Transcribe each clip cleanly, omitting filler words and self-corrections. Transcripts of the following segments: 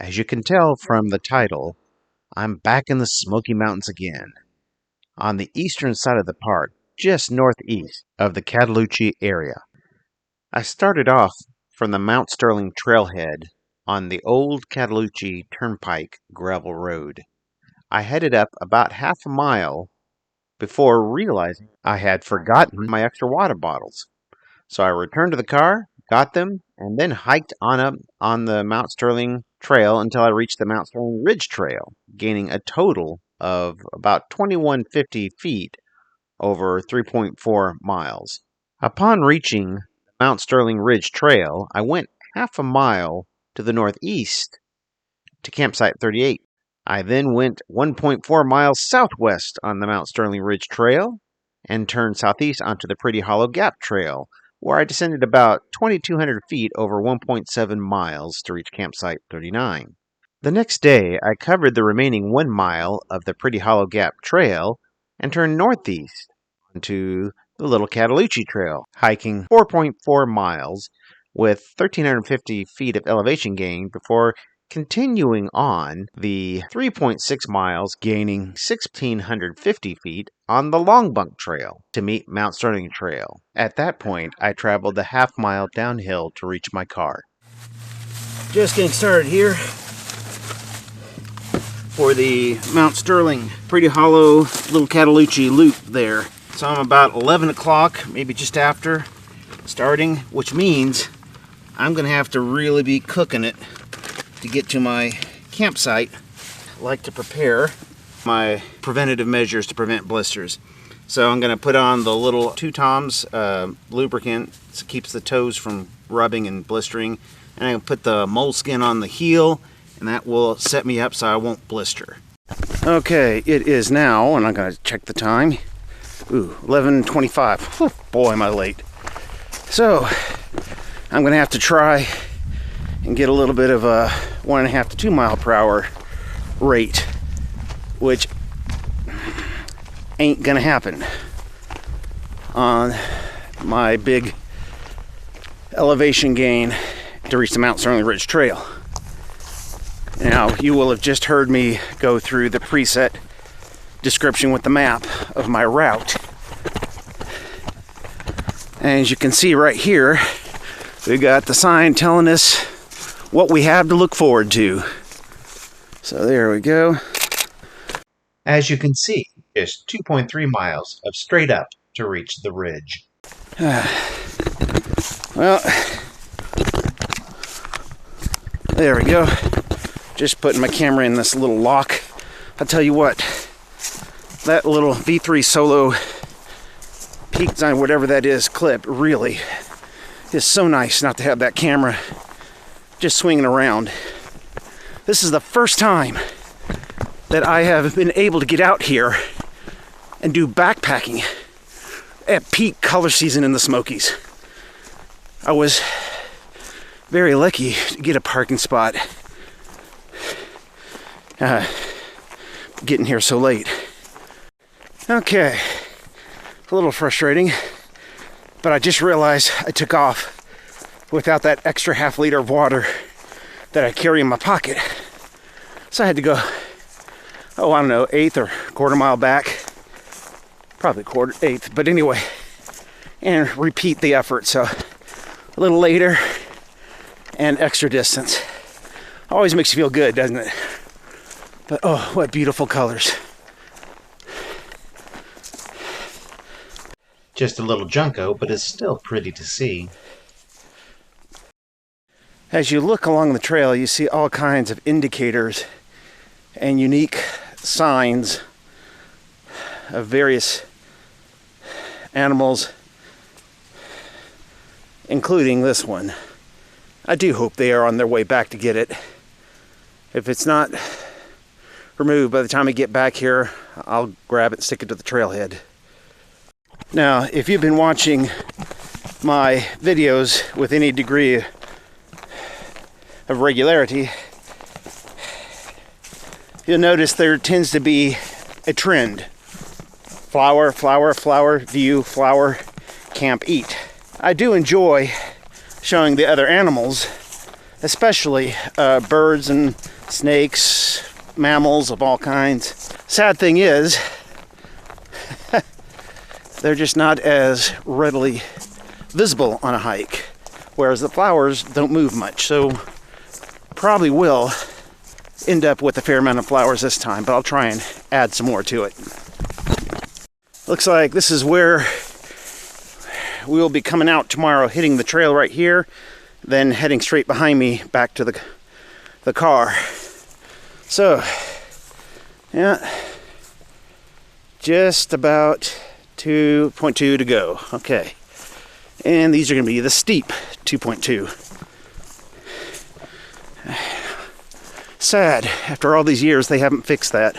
As you can tell from the title, I'm back in the Smoky Mountains again, on the eastern side of the park, just northeast of the Cataloochee area. I started off from the Mount Sterling trailhead on the old Cataloochee Turnpike gravel road. I headed up about half a mile before realizing I had forgotten my extra water bottles. So I returned to the car, got them, and then hiked on up on the Mount Sterling Trail until I reached the Mount Sterling Ridge Trail, gaining a total of about 2150 feet over 3.4 miles. Upon reaching the Mount Sterling Ridge Trail, I went half a mile to the northeast to campsite 38. I then went 1.4 miles southwest on the Mount Sterling Ridge Trail and turned southeast onto the Pretty Hallow Gap Trail, where I descended about 2,200 feet over 1.7 miles to reach campsite 39. The next day, I covered the remaining 1 mile of the Pretty Hallow Gap Trail and turned northeast onto the Little Cataloochee Trail, hiking 4.4 miles with 1,350 feet of elevation gain before continuing on the 3.6 miles, gaining 1,650 feet on the Long Bunk Trail to meet Mount Sterling Trail. At that point, I traveled a half mile downhill to reach my car. Just getting started here for the Mount Sterling Pretty Hallow Little Cataloochee loop there. So I'm about 11 o'clock, maybe just after starting, which means I'm going to have to really be cooking it to get to my campsite. I like to prepare my preventative measures to prevent blisters. So I'm going to put on the little 2 Toms lubricant, so it keeps the toes from rubbing and blistering. And I'm going to put the moleskin on the heel, and that will set me up so I won't blister. Okay, it is now, and I'm going to check the time. 11:25. Oh, boy, am I late. So I'm going to have to try and get a little bit of a 1.5 to 2 mile per hour rate, which ain't gonna happen on my big elevation gain to reach the Mount Sterling Ridge Trail. Now, you will have just heard me go through the preset description with the map of my route. And as you can see right here, we got the sign telling us what we have to look forward to. So there we go. As you can see, it's 2.3 miles of straight up to reach the ridge. Well, there we go. Just putting my camera in this little lock. I'll tell you what, that little V3 Solo peak design, whatever that is, clip really is so nice not to have that camera just swinging around. This is the first time that I have been able to get out here and do backpacking at peak color season in the Smokies. I was very lucky to get a parking spot getting here so late. Okay, a little frustrating, but I just realized I took off without that extra half liter of water that I carry in my pocket. So I had to go, I don't know, 1/8 or 1/4 mile back. Probably 1/8, but anyway, and repeat the effort. So a little later and extra distance. Always makes you feel good, doesn't it? But oh, what beautiful colors. Just a little junko, but it's still pretty to see. As you look along the trail, you see all kinds of indicators and unique signs of various animals, including this one. I do hope they are on their way back to get it. If it's not removed by the time I get back here, I'll grab it and stick it to the trailhead. Now, if you've been watching my videos with any degree of regularity, you'll notice there tends to be a trend. Flower, flower, flower, view, flower, camp, eat. I do enjoy showing the other animals especially birds and snakes, mammals of all kinds. Sad thing is, they're just not as readily visible on a hike, whereas the flowers don't move much, so probably will end up with a fair amount of flowers this time, but I'll try and add some more to it. Looks like this is where we will be coming out tomorrow, hitting the trail right here, then heading straight behind me back to the car. So, yeah, just about 2.2 to go. Okay, and these are going to be the steep 2.2. Sad, after all these years, they haven't fixed that.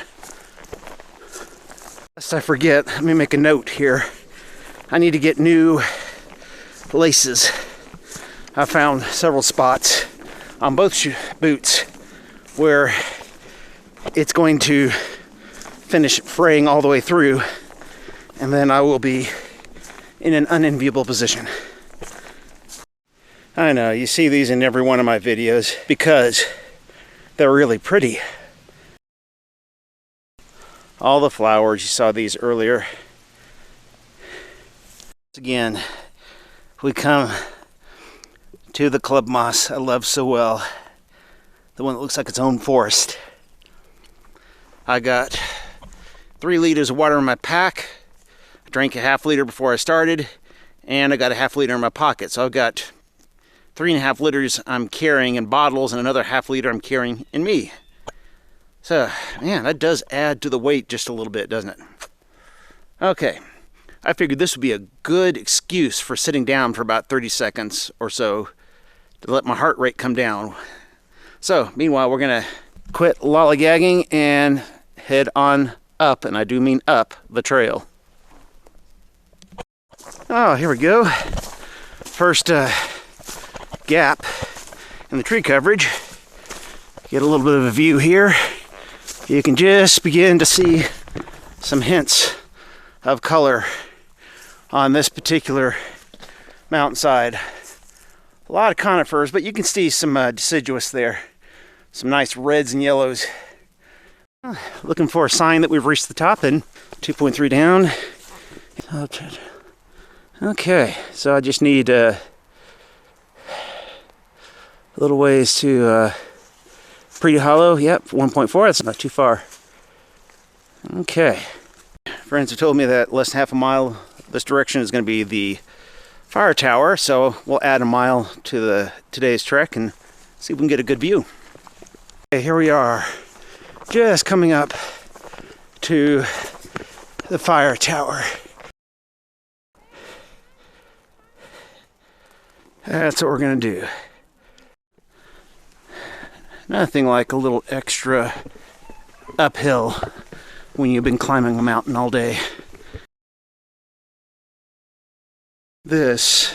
Lest I forget, let me make a note here. I need to get new laces. I found several spots on both boots where it's going to finish fraying all the way through, and then I will be in an unenviable position. I know, you see these in every one of my videos because they're really pretty. All the flowers, you saw these earlier. Again, we come to the club moss I love so well. The one that looks like its own forest. I got 3 liters of water in my pack. I drank a half liter before I started, and I got a half liter in my pocket. So I've got 3.5 liters I'm carrying in bottles and another half liter I'm carrying in me. So, man, that does add to the weight just a little bit, doesn't it? Okay, I figured this would be a good excuse for sitting down for about 30 seconds or so to let my heart rate come down. So, meanwhile, we're gonna quit lollygagging and head on up, and I do mean up, the trail. Oh, here we go. First gap in the tree coverage. Get a little bit of a view here. You can just begin to see some hints of color on this particular mountainside. A lot of conifers, but you can see some deciduous there. Some nice reds and yellows. Looking for a sign that we've reached the top, and 2.3 down. Okay, so I just need a little ways to Pretty Hallow. Yep, 1.4, that's not too far. Okay. Friends have told me that less than half a mile this direction is going to be the fire tower, so we'll add a mile to today's trek and see if we can get a good view. Okay, here we are, just coming up to the fire tower. That's what we're going to do. Nothing like a little extra uphill when you've been climbing a mountain all day. This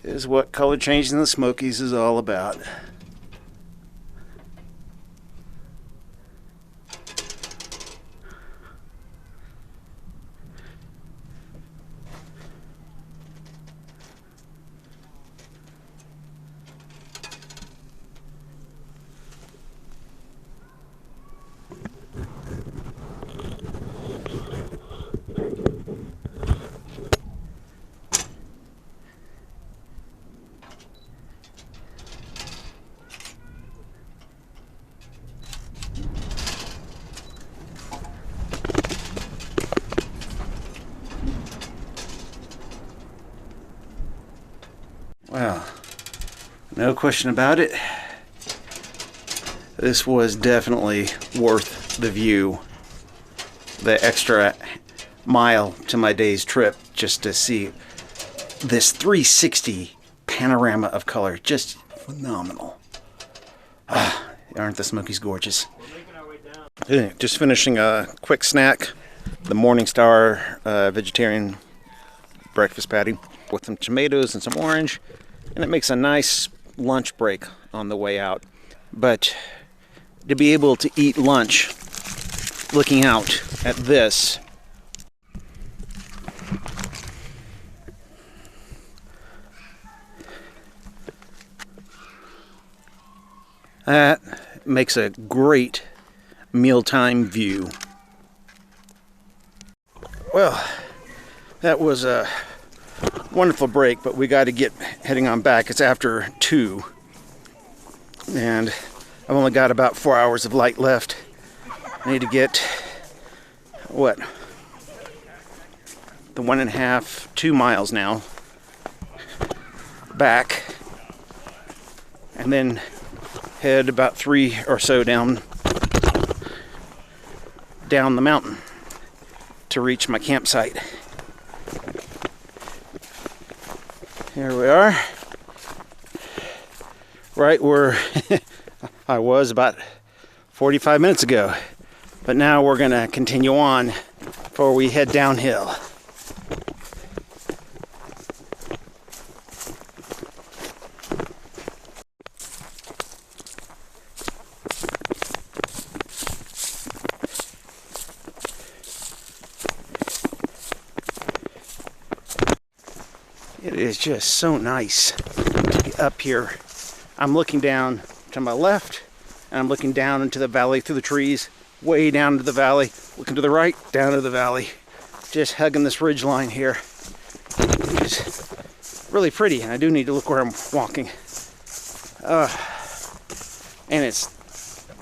is what color changing the Smokies is all about. Well, no question about it. This was definitely worth the view. The extra mile to my day's trip just to see this 360 panorama of color. Just phenomenal. Aren't the Smokies gorgeous? Just finishing a quick snack. The Morningstar vegetarian breakfast patty with some tomatoes and some orange. And it makes a nice lunch break on the way out. But to be able to eat lunch looking out at this, That makes a great mealtime view. Well, that was a wonderful break, but we got to get heading on back. It's after 2, and I've only got about 4 hours of light left. I need to get, what, the 1.5, 2 miles now back, and then head about 3 or so down the mountain to reach my campsite. Here we are, right where I was about 45 minutes ago. But now we're going to continue on before we head downhill. It is just so nice to be up here. I'm looking down to my left, and I'm looking down into the valley through the trees, way down into the valley, looking to the right, down to the valley, just hugging this ridge line here. It's really pretty, and I do need to look where I'm walking. And it's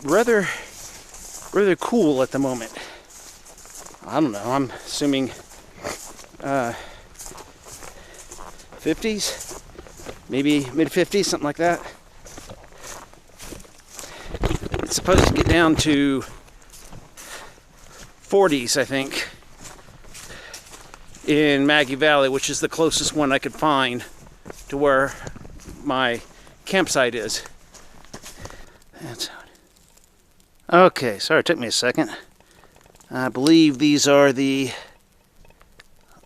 rather cool at the moment. I don't know, I'm assuming 50s, maybe mid-50s, something like that. It's supposed to get down to 40s, I think, in Maggie Valley, which is the closest one I could find to where my campsite is. Okay, sorry, it took me a second. I believe these are the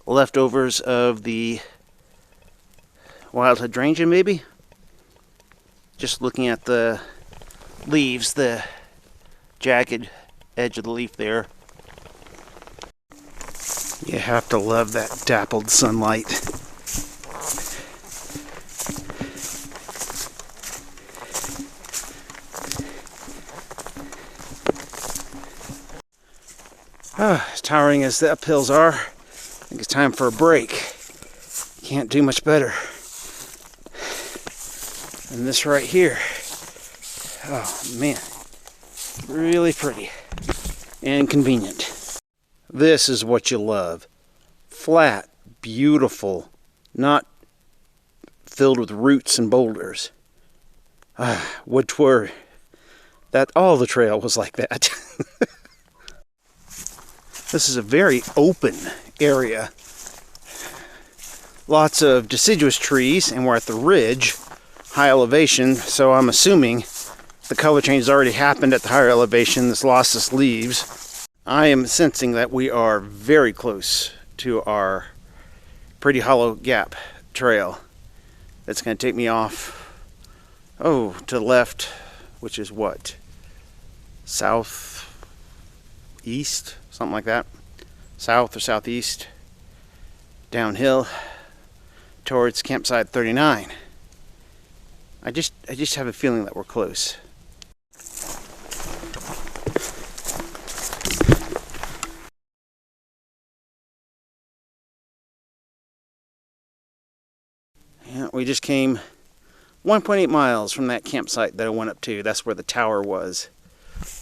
leftovers of the wild hydrangea, maybe? Just looking at the leaves, the jagged edge of the leaf there. You have to love that dappled sunlight. As tiring as the uphills are, I think it's time for a break. Can't do much better than this right here. Oh man, really pretty and convenient. This is what you love. Flat, beautiful, not filled with roots and boulders. Would 'twere that all the trail was like that. This is a very open area. Lots of deciduous trees, and we're at the ridge, high elevation, so I'm assuming the color change has already happened at the higher elevation. This lost its leaves. I am sensing that we are very close to our Pretty Hallow Gap trail. That's going to take me off, to the left, which is what? Southeast? Something like that. South or southeast. Downhill towards campsite 39. I just have a feeling that we're close. Yeah, we just came 1.8 miles from that campsite that I went up to. That's where the tower was.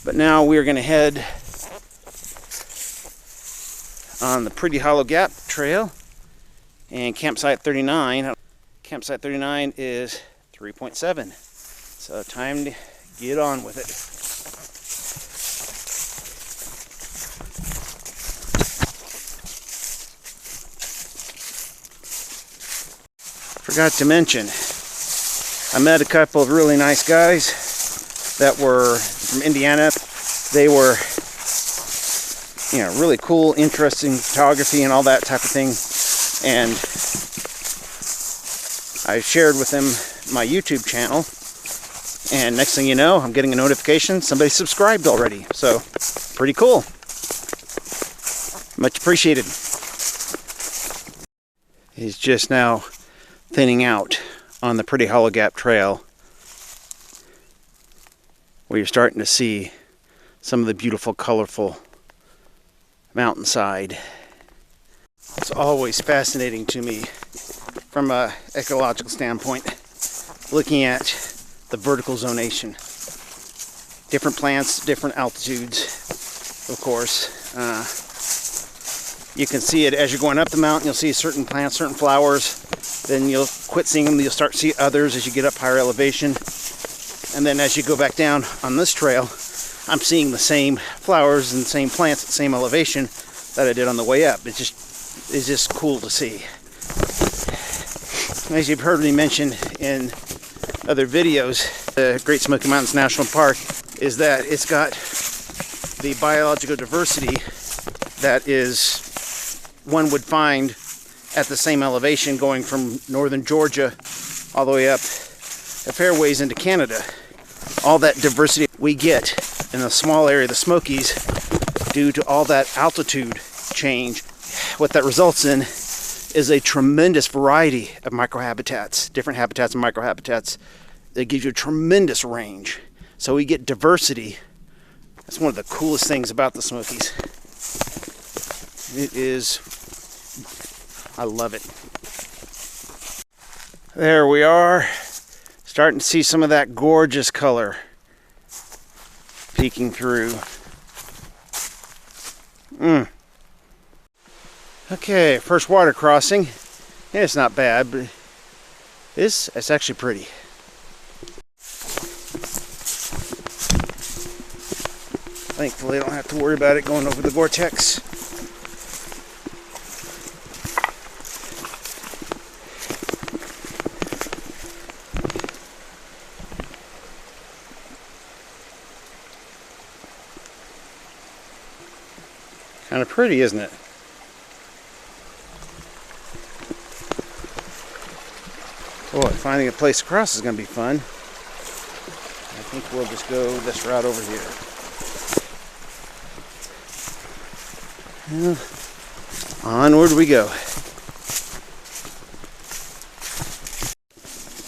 But now we're going to head on the Pretty Hallow Gap trail and campsite 39. Campsite 39 is 3.7. So time to get on with it. Forgot to mention, I met a couple of really nice guys that were from Indiana. They were, really cool, interesting photography and all that type of thing. And I shared with them my YouTube channel. And next thing you know, I'm getting a notification. Somebody subscribed already. So, pretty cool. Much appreciated. He's just now thinning out on the Pretty Hallow Gap trail. where you're starting to see some of the beautiful, colorful mountainside. It's always fascinating to me from an ecological standpoint, looking at the vertical zonation. Different plants, different altitudes, of course. You can see it as you're going up the mountain. You'll see certain plants, certain flowers. Then you'll quit seeing them. You'll start to see others as you get up higher elevation. And then as you go back down on this trail, I'm seeing the same flowers and same plants at the same elevation that I did on the way up. It's just cool to see. As you've heard me mention in other videos, the Great Smoky Mountains National Park is that it's got the biological diversity that is one would find at the same elevation going from northern Georgia all the way up a fair ways into Canada. All that diversity we get in a small area of the Smokies due to all that altitude change, what that results in is a tremendous variety of microhabitats, different habitats and microhabitats that gives you a tremendous range. So we get diversity. That's one of the coolest things about the Smokies. It is, I love it. There we are, starting to see some of that gorgeous color peeking through. Okay, first water crossing. Yeah, it's not bad, but it's actually pretty. Thankfully, I don't have to worry about it going over the Gore-Tex. Kind of pretty, isn't it? Boy, finding a place to cross is going to be fun. I think we'll just go this route over here. Well, onward we go.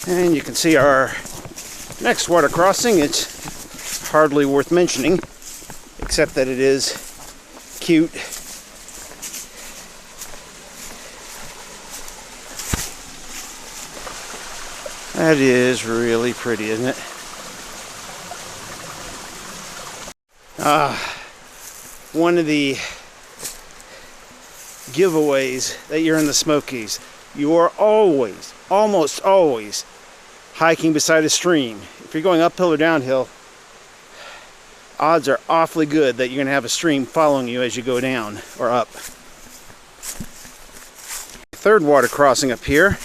And you can see our next water crossing. It's hardly worth mentioning, except that it is cute. That is really pretty, isn't it? One of the giveaways that you're in the Smokies, you are always, almost always, hiking beside a stream. If you're going uphill or downhill, odds are awfully good that you're going to have a stream following you as you go down or up. Third water crossing up here.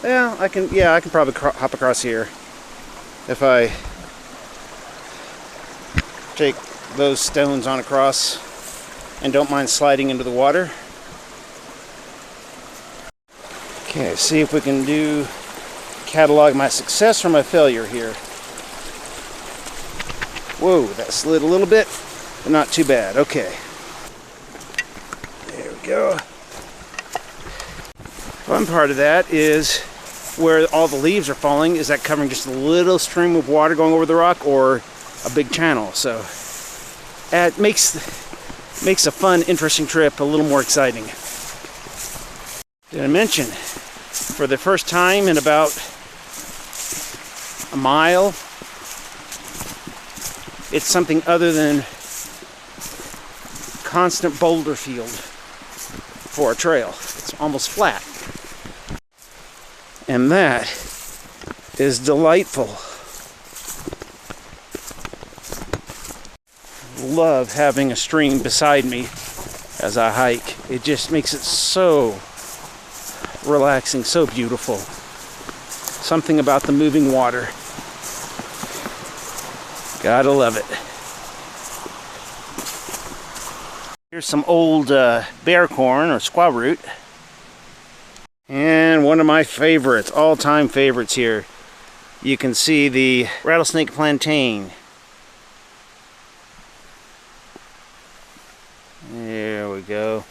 Yeah, I can probably hop across here if I take those stones on across and don't mind sliding into the water. Okay, see if we can catalog my success or my failure here. Whoa, that slid a little bit, but not too bad. Okay. There we go. One part of that is where all the leaves are falling. Is that covering just a little stream of water going over the rock or a big channel? So it makes a fun, interesting trip a little more exciting. Did I mention, for the first time in about a mile, it's something other than constant boulder field for a trail. It's almost flat. And that is delightful. Love having a stream beside me as I hike. It just makes it so relaxing, so beautiful. Something about the moving water. Gotta love it. Here's some old bear corn or squaw root. And one of my favorites, all-time favorites here. You can see the rattlesnake plantain. There we go.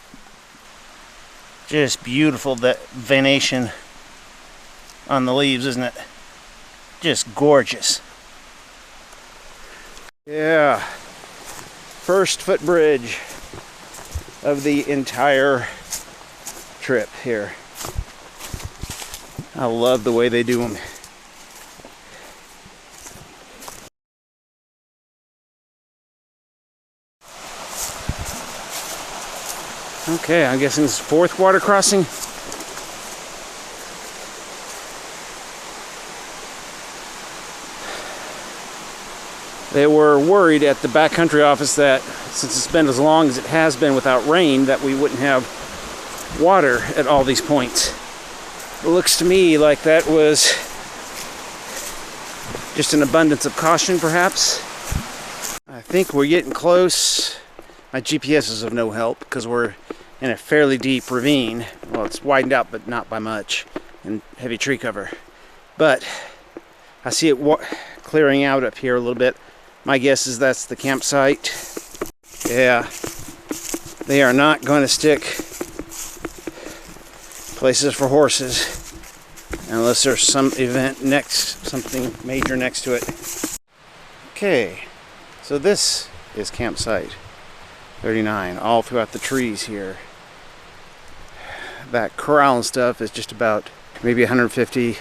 Just beautiful, that venation on the leaves, isn't it? just gorgeous. Yeah, first footbridge of the entire trip here. I love the way they do them. Okay, I'm guessing this is fourth water crossing. They were worried at the backcountry office that since it's been as long as it has been without rain, that we wouldn't have water at all these points. It looks to me like that was just an abundance of caution, perhaps. I think we're getting close. My GPS is of no help because we're in a fairly deep ravine. Well, it's widened out, but not by much, and heavy tree cover. But I see it clearing out up here a little bit. My guess is that's the campsite. Yeah, they are not going to stick places for horses unless there's some event next, something major next to it. Okay, so this is campsite 39, all throughout the trees here. That corral and stuff is just about maybe 150.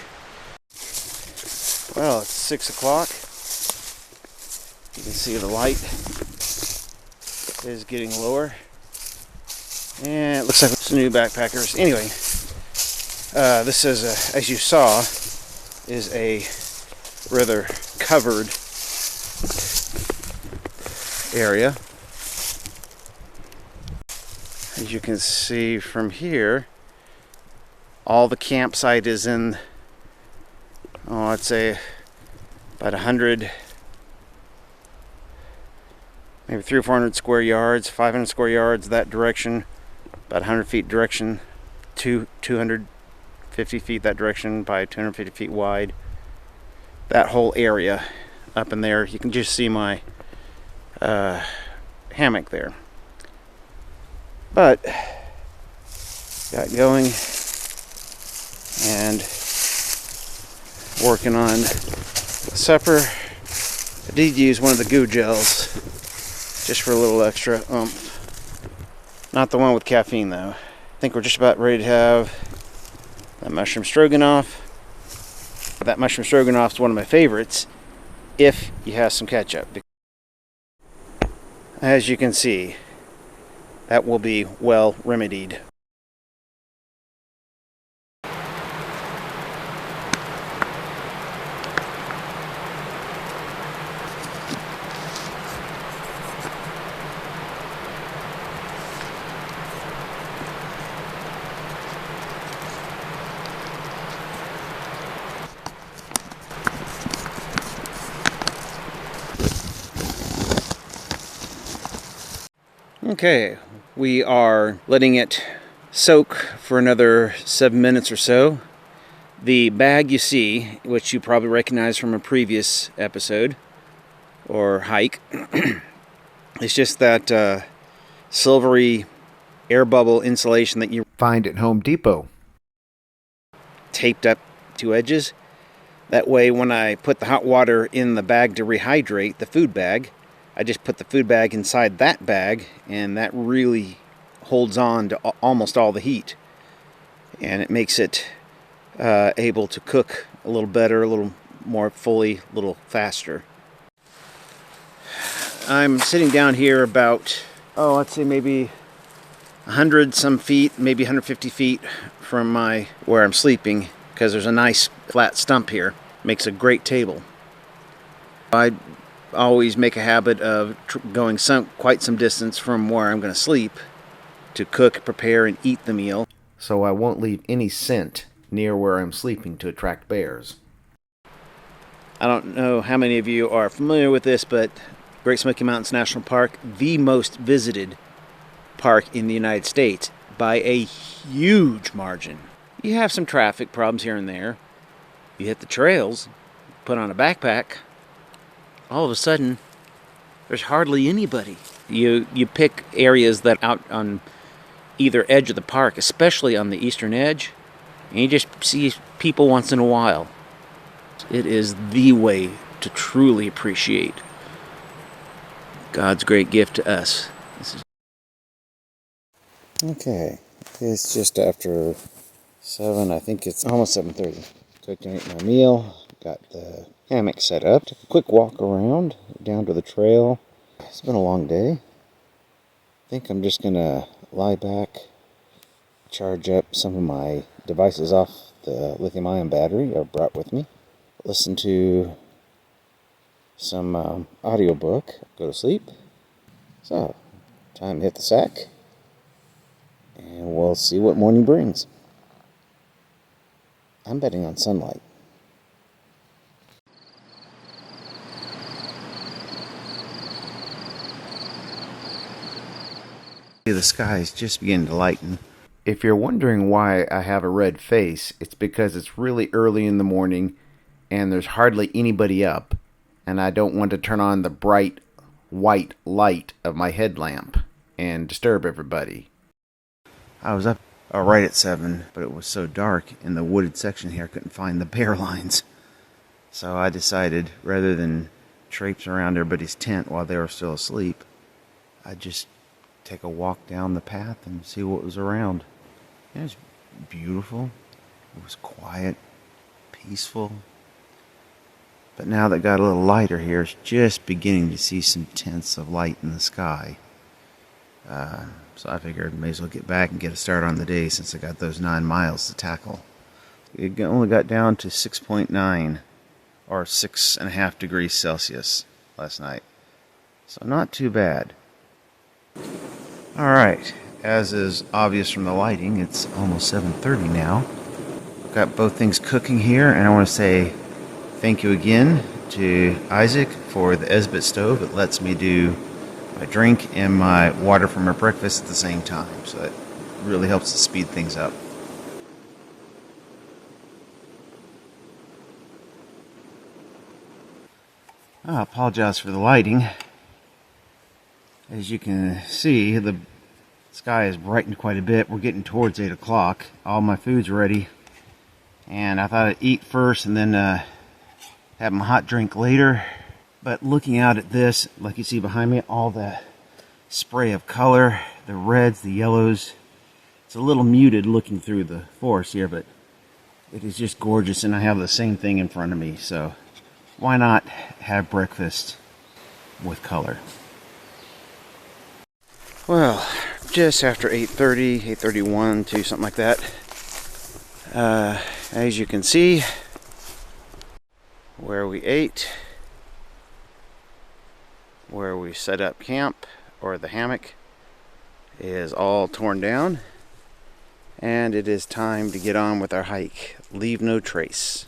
Well, it's 6 o'clock. You can see the light is getting lower. And it looks like it's new backpackers. Anyway, this is, as you saw, is a rather covered area. As you can see from here, all the campsite is in, oh, I'd say about 100, maybe 300 or 400 square yards, 500 square yards that direction, about 100 feet direction, 250 feet that direction by 250 feet wide. That whole area up in there, you can just see my hammock there. But got going and working on supper. I did use one of the goo gels just for a little extra oomph. Not the one with caffeine though. I think we're just about ready to have that mushroom stroganoff. That mushroom stroganoff is one of my favorites if you have some ketchup. As you can see, that will be well remedied. Okay, we are letting it soak for another 7 minutes or so. The bag you see, which you probably recognize from a previous episode or hike, it's just that silvery air bubble insulation that you Find at Home Depot. taped up two edges. That way when I put the hot water in the bag to rehydrate, the food bag, I just put the food bag inside that bag, and that really holds on to almost all the heat. And it makes it able to cook a little better, a little more fully, a little faster. I'm sitting down here about, oh, let's say maybe 100 some feet, maybe 150 feet from where I'm sleeping, because there's a nice flat stump here. Makes a great table. I always make a habit of going quite some distance from where I'm going to sleep to cook, prepare, and eat the meal, So I won't leave any scent near where I'm sleeping to attract bears. I don't know how many of you are familiar with this, but Great Smoky Mountains National Park, the most visited park in the United States by a huge margin. You have some traffic problems here and there. You hit the trails, put on a backpack, all of a sudden, there's hardly anybody. You pick areas that out on either edge of the park, especially on the eastern edge, and you just see people once in a while. forest. It is the way to truly appreciate God's great gift to us. Okay, it's just after 7, I think it's almost 7:30. Cooked and ate my meal, got the hammock set up, took a quick walk around, down to the trail. It's been a long day. I think I'm just gonna lie back, charge up some of my devices off the lithium-ion battery I brought with me, listen to some audiobook, go to sleep. So, time to hit the sack, and we'll see what morning brings. I'm betting on sunlight. The sky is just beginning to lighten. If you're wondering why I have a red face, it's because it's really early in the morning and there's hardly anybody up, and I don't want to turn on the bright white light of my headlamp and disturb everybody. I was up right at 7, but it was so dark in the wooded section here I couldn't find the bear lines. So I decided, rather than traipse around everybody's tent while they were still asleep, I'd just take a walk down the path and see what was around. It was beautiful. It was quiet, peaceful. But now that it got a little lighter here, it's just beginning to see some tints of light in the sky. So I figured I may as well get back and get a start on the day since I got those 9 miles to tackle. It only got down to 6.9 or 6.5 degrees Celsius last night. So not too bad. Alright, as is obvious from the lighting, it's almost 7:30 now. Got both things cooking here, and I want to say thank you again to Isaac for the Esbit stove. It lets me do my drink and my water for my breakfast at the same time, so it really helps to speed things up. I apologize for the lighting. As you can see, the sky has brightened quite a bit. We're getting towards 8 o'clock. All my food's ready, and I thought I'd eat first and then have my hot drink later. But looking out at this, like you see behind me, all the spray of color, the reds, the yellows. It's a little muted looking through the forest here, but it is just gorgeous, and I have the same thing in front of me, so why not have breakfast with color? Well, just after 8:30, 8:31 to something like that. As you can see, where we ate, where we set up camp, or the hammock, is all torn down, and it is time to get on with our hike. Leave no trace.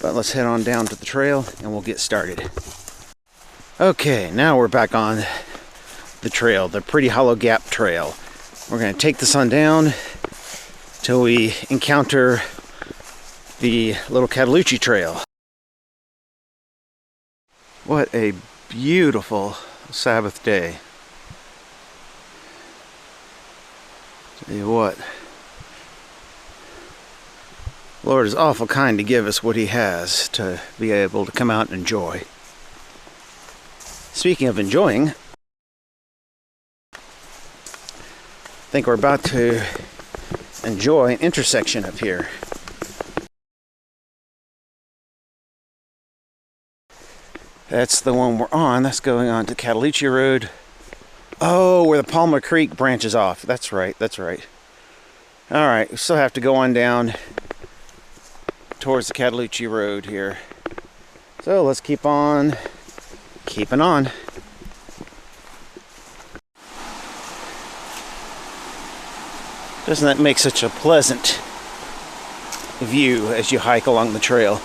But let's head on down to the trail and we'll get started. Okay, now we're back on the trail, the Pretty Hallow Gap trail. We're going to take the sun down till we encounter the Little Cataloochee trail. What a beautiful Sabbath day. Tell you what, Lord is awful kind to give us what He has to be able to come out and enjoy. Speaking of enjoying, I think we're about to enjoy an intersection up here. That's the one we're on. That's going on to Cataloochee Road. Oh, where the Palmer Creek branches off. That's right, that's right. Alright, we still have to go on down towards the Cataloochee Road here. So let's keep on keeping on. Doesn't that make such a pleasant view as you hike along the trail?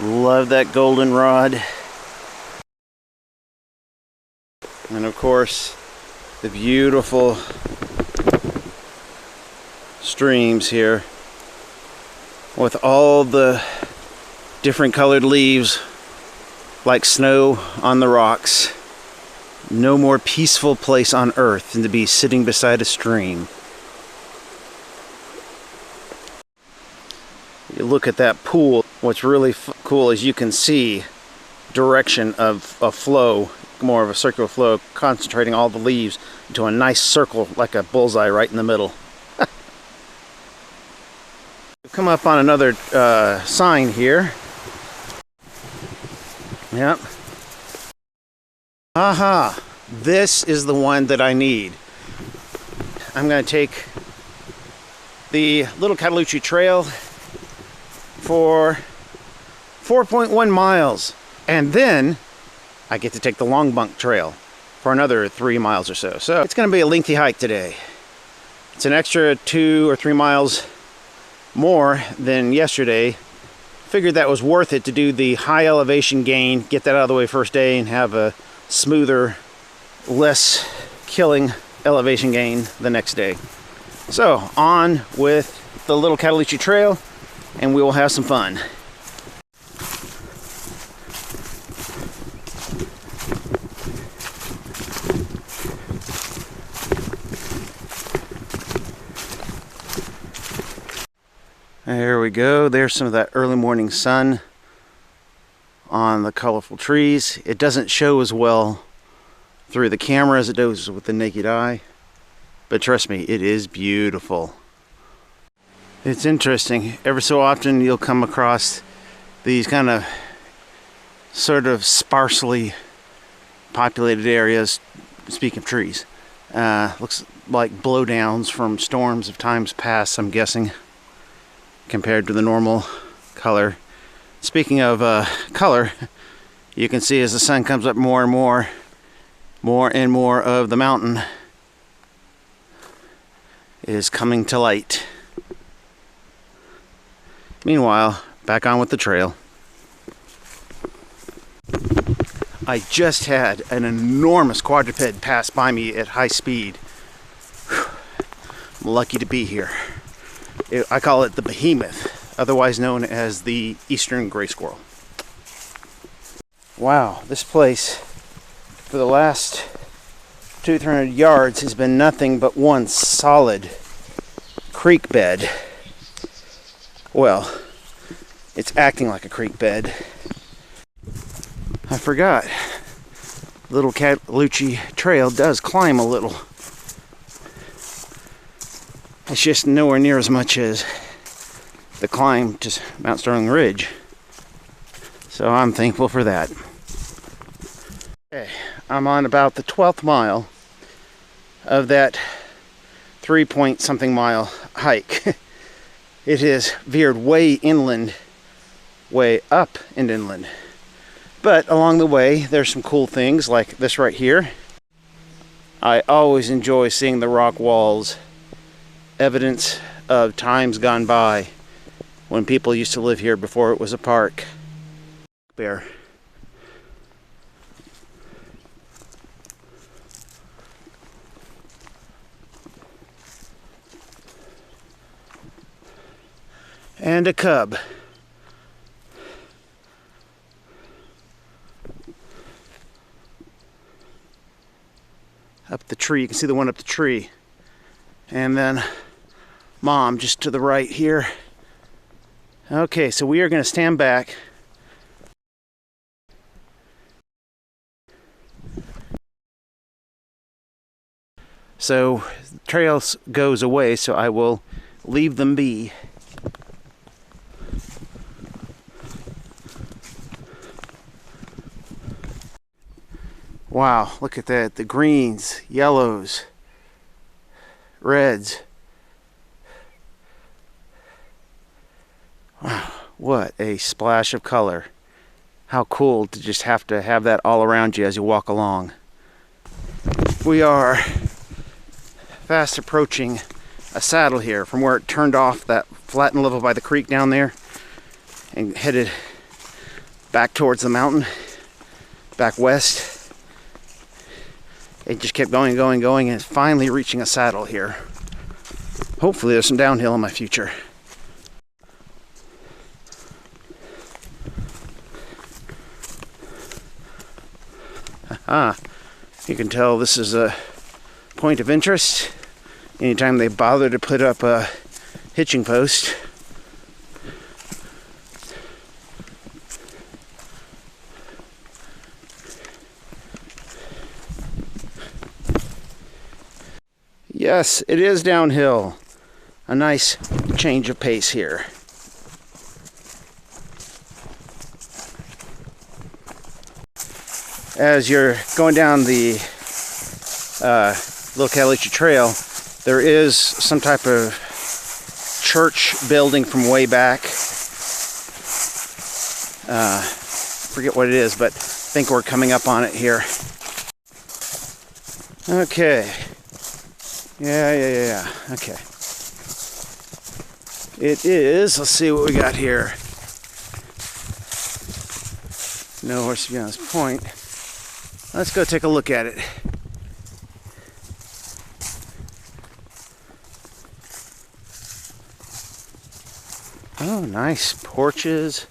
Love that goldenrod. And of course, the beautiful streams here with all the different colored leaves like snow on the rocks. No more peaceful place on earth than to be sitting beside a stream. You look at that pool, what's really cool is you can see direction of a flow, more of a circular flow, concentrating all the leaves into a nice circle like a bullseye right in the middle. We've come up on another sign here. Yep. Aha! This is the one that I need. I'm going to take the Little Cataloochee Trail for 4.1 miles. And then I get to take the Long Bunk Trail for another 3 miles or so. So it's going to be a lengthy hike today. It's an extra 2 or 3 miles more than yesterday. Figured that was worth it to do the high elevation gain, get that out of the way first day, and have a smoother, less killing elevation gain the next day. So on with the Little Cataloochee Trail, and we will have some fun. There we go. There's some of that early morning sun on the colorful trees. It doesn't show as well through the camera as it does with the naked eye, but trust me, it is beautiful. It's interesting. Every so often you'll come across these kind of sort of sparsely populated areas, speaking of trees. Looks like blowdowns from storms of times past, I'm guessing, compared to the normal color. Speaking of color, you can see as the sun comes up more and more of the mountain is coming to light. Meanwhile, back on with the trail. I just had an enormous quadruped pass by me at high speed. I'm lucky to be here. I call it the behemoth, otherwise known as the eastern gray squirrel. Wow, this place for the last 200-300 yards has been nothing but one solid creek bed. Well, it's acting like a creek bed. I forgot, Little Cataloochee Trail does climb a little. It's just nowhere near as much as the climb to Mount Sterling Ridge. So I'm thankful for that. Okay, I'm on about the 12th mile of that 3-point-something mile hike. It has veered way inland, way up and inland. But along the way, there's some cool things like this right here. I always enjoy seeing the rock walls, evidence of times gone by when people used to live here before it was a park. Bear. And a cub. Up the tree, you can see the one up the tree. And then Mom just to the right here. Okay, so we are going to stand back. So the trail goes away, so I will leave them be. Wow, look at that. The greens, yellows, reds. Wow, what a splash of color. How cool to just have that all around you as you walk along. We are fast approaching a saddle here from where it turned off that flattened level by the creek down there and headed back towards the mountain, back west. It just kept going, and it's finally reaching a saddle here. Hopefully there's some downhill in my future. You can tell this is a point of interest anytime they bother to put up a hitching post. Yes, it is downhill. A nice change of pace here. As you're going down the Little Cataloochee Trail, there is some type of church building from way back. Forget what it is, but I think we're coming up on it here. Okay. Yeah. Okay. It is. Let's see what we got here. No horse beyond this point. Let's go take a look at it. Oh, nice porches.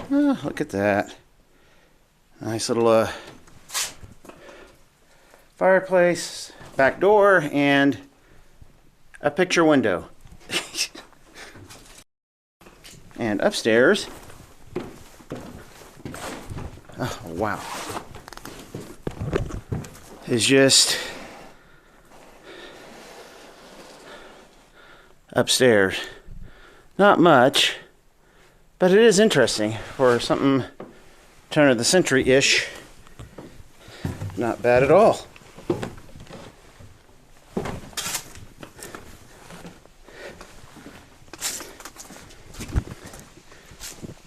Oh, look at that. Nice little fireplace, back door, and a picture window. And upstairs, oh wow, is just upstairs. Not much, but it is interesting for something turn of the century-ish. Not bad at all.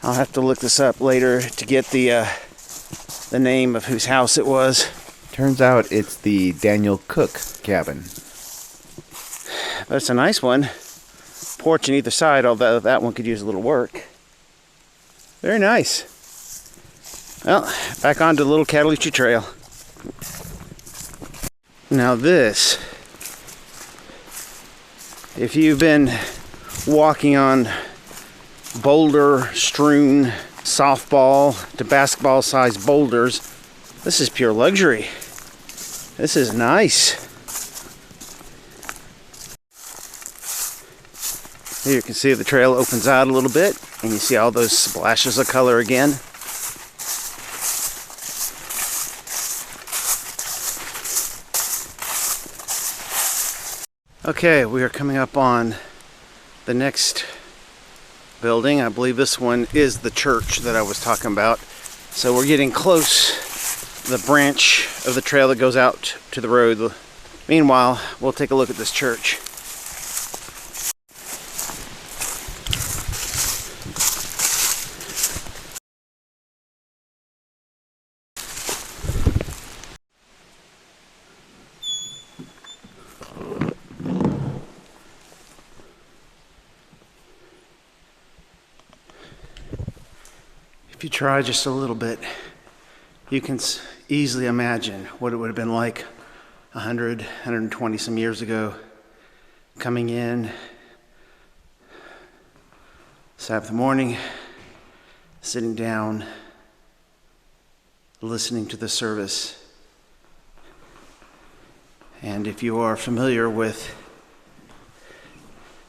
I'll have to look this up later to get the name of whose house it was. Turns out it's the Daniel Cook cabin. But it's a nice one. Porch on either side, although that one could use a little work. Very nice. Well, back onto the Little Cataloochee Trail. Now this, if you've been walking on boulder-strewn softball to basketball-sized boulders, this is pure luxury. This is nice. Here you can see the trail opens out a little bit, and you see all those splashes of color again. Okay, we are coming up on the next building. I believe this one is the church that I was talking about. So we're getting close to the branch of the trail that goes out to the road. Meanwhile, we'll take a look at this church. If you try just a little bit, you can easily imagine what it would have been like 100, 120 some years ago, coming in Sabbath morning, sitting down, listening to the service. And if you are familiar with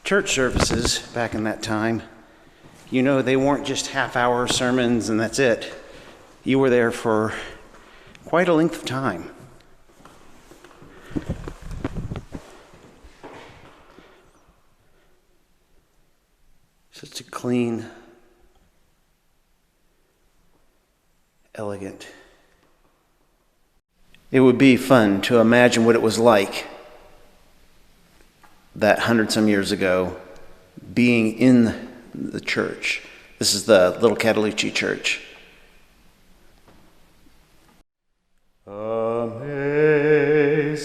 church services back in that time, you know they weren't just half-hour sermons and that's it. You were there for quite a length of time. Such a clean, elegant. It would be fun to imagine what it was like that 100-some years ago, being in the church. This is the Little Cataloochee Church. Amazing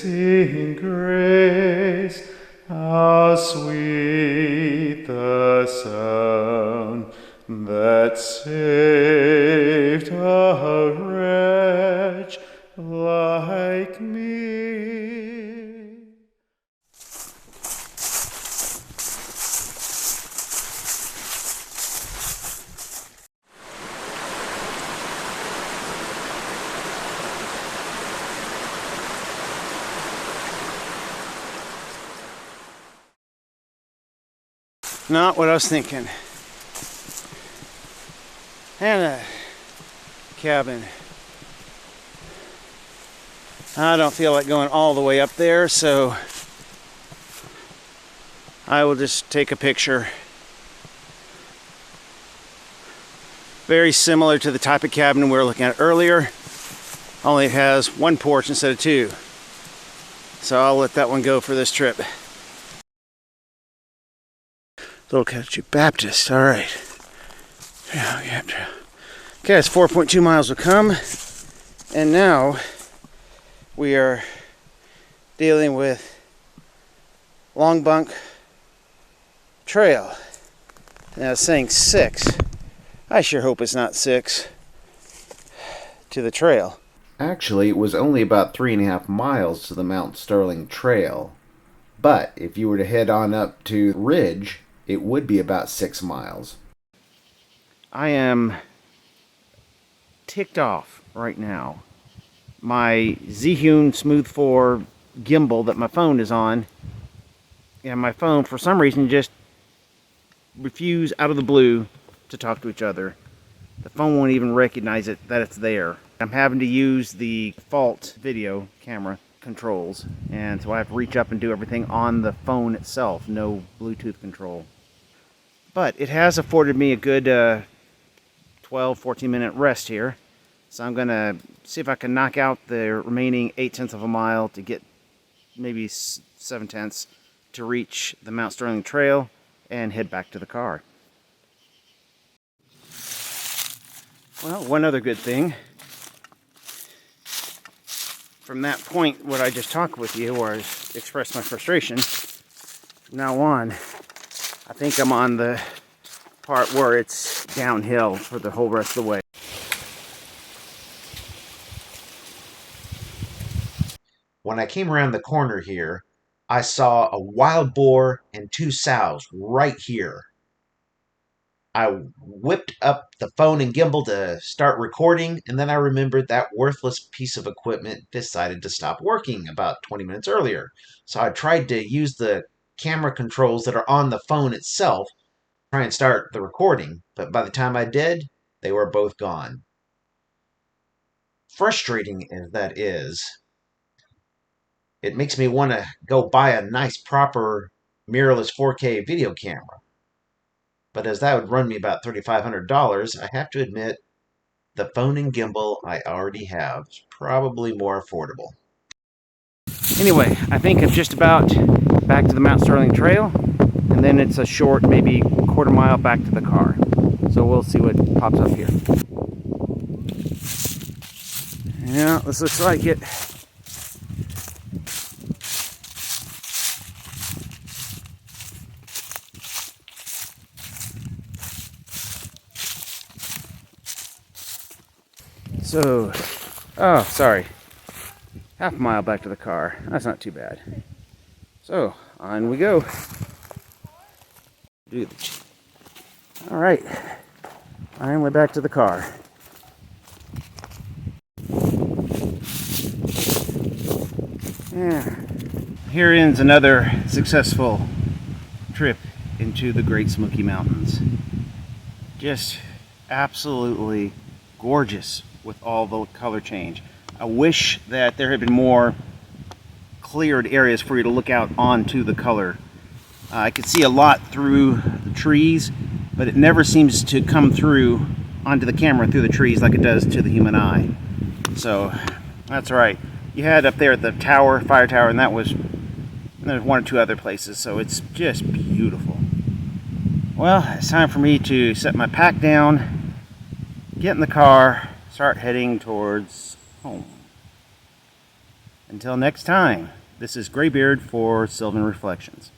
grace, how sweet the sound that saved a wretch like me. Not what I was thinking. And a cabin. I don't feel like going all the way up there, so I will just take a picture. Very similar to the type of cabin we were looking at earlier, only it has one porch instead of two. So I'll let that one go for this trip. Little Cataloochee Baptist, all right. Okay, it's 4.2 miles to come, and now we are dealing with Long Bunk Trail. Now it's saying 6. I sure hope it's not 6 to the trail. Actually, it was only about 3.5 miles to the Mount Sterling Trail. But if you were to head on up to Ridge, it would be about 6 miles. I am ticked off right now. My Zhiyun Smooth 4 gimbal that my phone is on, and my phone for some reason just refused out of the blue to talk to each other. The phone won't even recognize it that it's there. I'm having to use the default video camera controls, and so I have to reach up and do everything on the phone itself, no Bluetooth control. But it has afforded me a good 12-14 minute rest here, so I'm gonna see if I can knock out the remaining 0.8 of a mile to get maybe 0.7 to reach the Mount Sterling Trail and head back to the car. Well, one other good thing from that point what I just talked with you, where I expressed my frustration, from now on I think I'm on the part where it's downhill for the whole rest of the way. When I came around the corner here, I saw a wild boar and 2 sows right here. I whipped up the phone and gimbal to start recording, and then I remembered that worthless piece of equipment decided to stop working about 20 minutes earlier. So I tried to use the camera controls that are on the phone itself, try and start the recording, but by the time I did, they were both gone. Frustrating as that is, it makes me want to go buy a nice proper mirrorless 4K video camera. But as that would run me about $3,500, I have to admit the phone and gimbal I already have is probably more affordable. Anyway, I think I'm just about back to the Mount Sterling Trail, and then it's a short, maybe quarter mile back to the car. So we'll see what pops up here. Yeah, this looks like it. So, oh, sorry. Half a mile back to the car. That's not too bad. So, on we go. All right. Finally back to the car. Yeah. Here ends another successful trip into the Great Smoky Mountains. Just absolutely gorgeous with all the color change. I wish that there had been more cleared areas for you to look out onto the color. I could see a lot through the trees, but it never seems to come through onto the camera through the trees like it does to the human eye. So that's right. You had up there at the tower, fire tower, and there's one or two other places, so it's just beautiful. Well, it's time for me to set my pack down, get in the car, start heading towards home. Until next time, this is Graybeard for Sylvan Reflections.